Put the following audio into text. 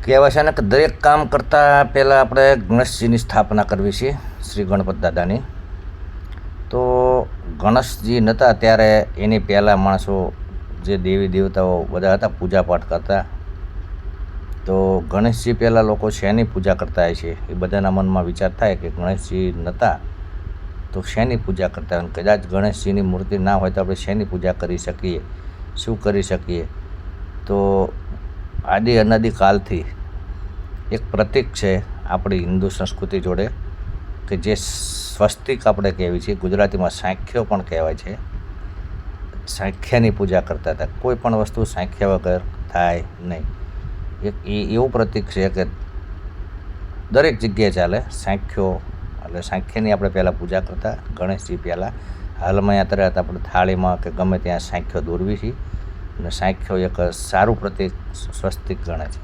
કહેવાય છે ને કે દરેક કામ કરતાં પહેલાં આપણે ગણેશજીની સ્થાપના કરવી છે, શ્રી ગણપત દાદાની. તો ગણેશજી નહોતા ત્યારે એની પહેલાં માણસો જે દેવી દેવતાઓ બધા હતા પૂજાપાઠ કરતા. તો ગણેશજી પહેલાં લોકો શેની પૂજા કરતા હોય છે એ બધાના મનમાં વિચાર થાય કે ગણેશજી નહોતા તો શેની પૂજા કરતા હોય. કદાચ ગણેશજીની મૂર્તિ ના હોય તો આપણે શેની પૂજા કરી શકીએ, શું કરી શકીએ. તો આદિ અનાદિકાલથી એક પ્રતીક છે આપણી હિન્દુ સંસ્કૃતિ જોડે કે જે સ્વસ્તિક આપણે કહેવી છે, ગુજરાતીમાં સાંખ્યો પણ કહેવાય છે. સાંખ્યાની પૂજા કરતા હતા. કોઈ પણ વસ્તુ સાંખ્યા વગર થાય નહીં. એક એવું પ્રતીક છે કે દરેક જગ્યાએ ચાલે સાંખ્યો. એટલે સાંખ્યની આપણે પહેલાં પૂજા કરતા ગણેશજી પહેલાં. હાલમાં યાત્રા આપણે થાળીમાં કે ગમે ત્યાં સાંખ્યો દોરવી છે અને સાંખ્યો એક સારું પ્રતીક સ્વસ્તિક ગણે છે.